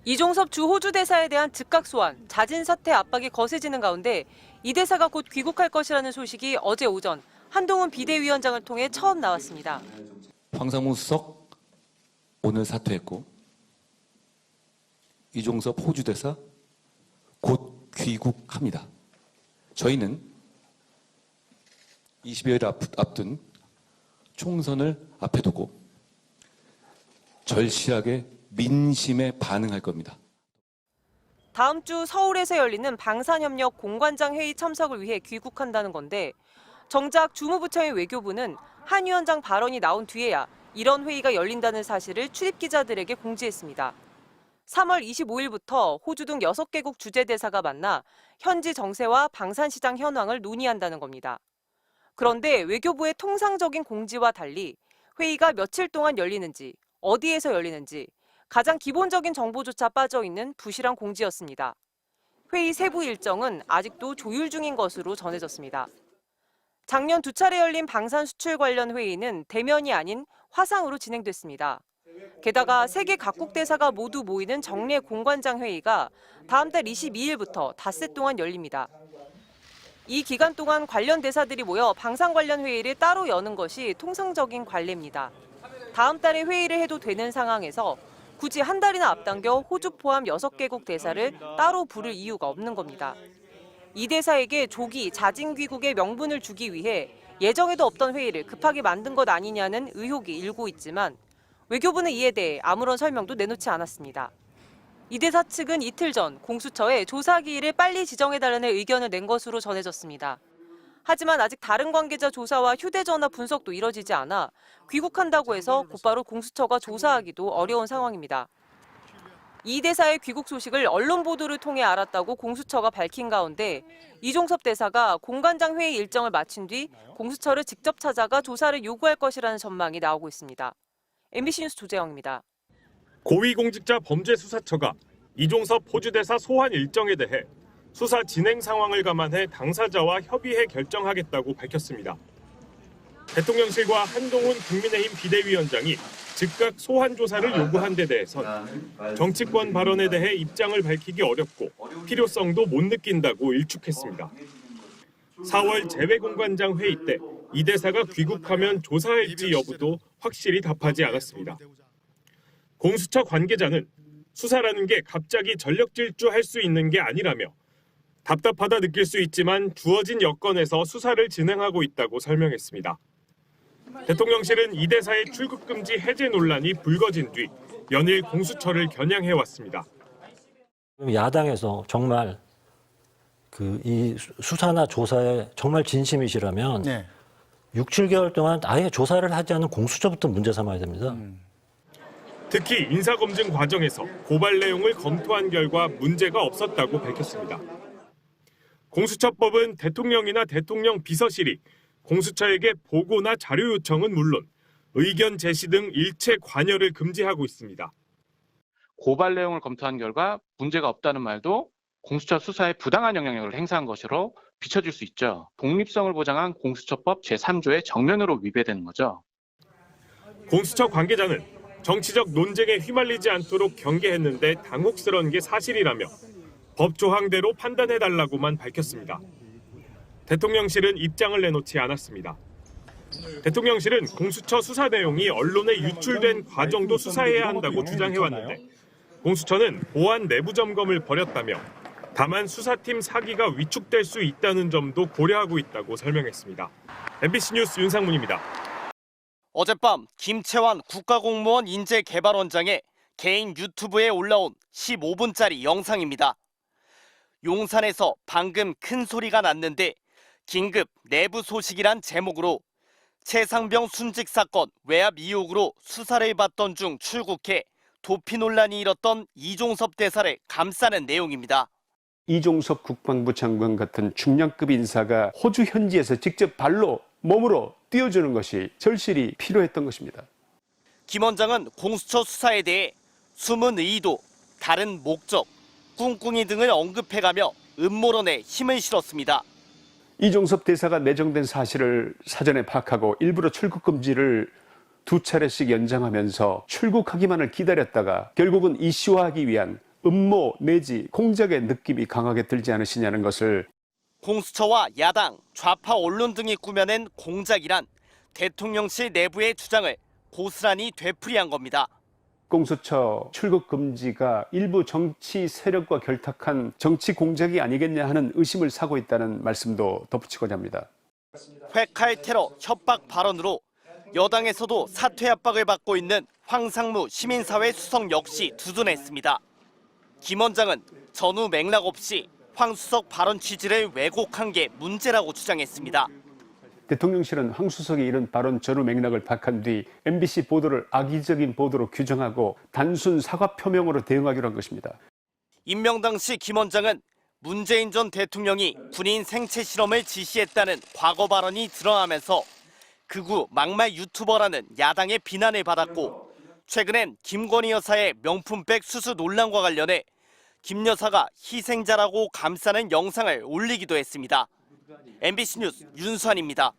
이종섭 주 호주 대사에 대한 즉각 소환, 자진 사퇴 압박이 거세지는 가운데 이 대사가 곧 귀국할 것이라는 소식이 어제 오전 한동훈 비대위원장을 통해 처음 나왔습니다. 황상무 수석 오늘 사퇴했고 이종섭 호주 대사 곧 귀국합니다. 저희는 20여일 앞둔 총선을 앞에 두고 절실하게 민심에 반응할 겁니다. 다음 주 서울에서 열리는 방산협력 공관장 회의 참석을 위해 귀국한다는 건데 정작 주무부처의 외교부는 한 위원장 발언이 나온 뒤에야 이런 회의가 열린다는 사실을 출입 기자들에게 공지했습니다. 3월 25일부터 호주 등 6개국 주재대사가 만나 현지 정세와 방산시장 현황을 논의한다는 겁니다. 그런데 외교부의 통상적인 공지와 달리 회의가 며칠 동안 열리는지, 어디에서 열리는지 가장 기본적인 정보조차 빠져있는 부실한 공지였습니다. 회의 세부 일정은 아직도 조율 중인 것으로 전해졌습니다. 작년 2차례 열린 방산 수출 관련 회의는 대면이 아닌 화상으로 진행됐습니다. 게다가 세계 각국 대사가 모두 모이는 정례 공관장 회의가 다음 달 22일부터 닷새 동안 열립니다. 이 기간 동안 관련 대사들이 모여 방산 관련 회의를 따로 여는 것이 통상적인 관례입니다. 다음 달에 회의를 해도 되는 상황에서 굳이 한 달이나 앞당겨 호주 포함 6개국 대사를 따로 부를 이유가 없는 겁니다. 이 대사에게 조기 자진 귀국의 명분을 주기 위해 예정에도 없던 회의를 급하게 만든 것 아니냐는 의혹이 일고 있지만 외교부는 이에 대해 아무런 설명도 내놓지 않았습니다. 이 대사 측은 이틀 전 공수처에 조사 기일을 빨리 지정해달라는 의견을 낸 것으로 전해졌습니다. 하지만 아직 다른 관계자 조사와 휴대전화 분석도 이뤄지지 않아 귀국한다고 해서 곧바로 공수처가 조사하기도 어려운 상황입니다. 이 대사의 귀국 소식을 언론 보도를 통해 알았다고 공수처가 밝힌 가운데 이종섭 대사가 공관장 회의 일정을 마친 뒤 공수처를 직접 찾아가 조사를 요구할 것이라는 전망이 나오고 있습니다. MBC 뉴스 조재영입니다. 고위공직자범죄수사처가 이종섭 호주 대사 소환 일정에 대해 수사 진행 상황을 감안해 당사자와 협의해 결정하겠다고 밝혔습니다. 대통령실과 한동훈 국민의힘 비대위원장이 즉각 소환 조사를 요구한 데 대해선 정치권 발언에 대해 입장을 밝히기 어렵고 필요성도 못 느낀다고 일축했습니다. 4월 재외공관장 회의 때 이 대사가 귀국하면 조사할지 여부도 확실히 답하지 않았습니다. 공수처 관계자는 수사라는 게 갑자기 전력 질주할 수 있는 게 아니라며 답답하다 느낄 수 있지만 주어진 여건에서 수사를 진행하고 있다고 설명했습니다. 대통령실은 이 대사의 출국 금지 해제 논란이 불거진 뒤 연일 공수처를 겨냥해왔습니다. 야당에서 정말 이 수사나 조사에 정말 진심이시라면 6, 7개월 동안 아예 조사를 하지 않은 공수처부터 문제 삼아야 됩니다. 특히 인사검증 과정에서 고발 내용을 검토한 결과 문제가 없었다고 밝혔습니다. 공수처법은 대통령이나 대통령 비서실이 공수처에게 보고나 자료 요청은 물론 의견 제시 등 일체 관여를 금지하고 있습니다. 고발 내용을 검토한 결과 문제가 없다는 말도 공수처 수사에 부당한 영향력을 행사한 것으로 비춰질 수 있죠. 독립성을 보장한 공수처법 제3조의 정면으로 위배되는 거죠. 공수처 관계자는 정치적 논쟁에 휘말리지 않도록 경계했는데 당혹스러운 게 사실이라며 법 조항대로 판단해달라고만 밝혔습니다. 대통령실은 입장을 내놓지 않았습니다. 대통령실은 공수처 수사 내용이 언론에 유출된 과정도 수사해야 한다고 주장해왔는데 공수처는 보안 내부 점검을 벌였다며 다만 수사팀 사기가 위축될 수 있다는 점도 고려하고 있다고 설명했습니다. MBC 뉴스 윤상문입니다. 어젯밤 김채환 국가공무원 인재개발원장의 개인 유튜브에 올라온 15분짜리 영상입니다. 용산에서 방금 큰 소리가 났는데 긴급 내부 소식이란 제목으로 최상병 순직 사건 외압 의혹으로 수사를 받던 중 출국해 도피 논란이 일었던 이종섭 대사를 감싸는 내용입니다. 이종섭 국방부 장관 같은 중량급 인사가 호주 현지에서 직접 발로 몸으로 뛰어주는 것이 절실히 필요했던 것입니다. 김 원장은 공수처 수사에 대해 숨은 의도, 다른 목적, 꿍꿍이 등을 언급해가며 음모론에 힘을 실었습니다. 이종섭 대사가 내정된 사실을 사전에 파악하고 일부러 출국 금지를 2차례씩 연장하면서 출국하기만을 기다렸다가 결국은 이슈화하기 위한 음모 내지 공작의 느낌이 강하게 들지 않으시냐는 것을 공수처와 야당, 좌파 언론 등이 꾸며낸 공작이란 대통령실 내부의 주장을 고스란히 되풀이한 겁니다. 공수처 출국 금지가 일부 정치 세력과 결탁한 정치 공작이 아니겠냐 하는 의심을 사고 있다는 말씀도 덧붙이고자 합니다. 회칼 테러 협박 발언으로 여당에서도 사퇴 압박을 받고 있는 황상무 시민사회 수석 역시 두둔했습니다. 김 원장은 전후 맥락 없이 황 수석 발언 취지를 왜곡한 게 문제라고 주장했습니다. 대통령실은 황 수석이 이런 발언 전후 맥락을 파악한 뒤 MBC 보도를 악의적인 보도로 규정하고 단순 사과 표명으로 대응하기로 한 것입니다. 임명 당시 김 원장은 문재인 전 대통령이 군인 생체 실험을 지시했다는 과거 발언이 드러나면서 극우 막말 유튜버라는 야당의 비난을 받았고 최근엔 김건희 여사의 명품백 수수 논란과 관련해 김 여사가 희생자라고 감싸는 영상을 올리기도 했습니다. MBC 뉴스 윤수환입니다.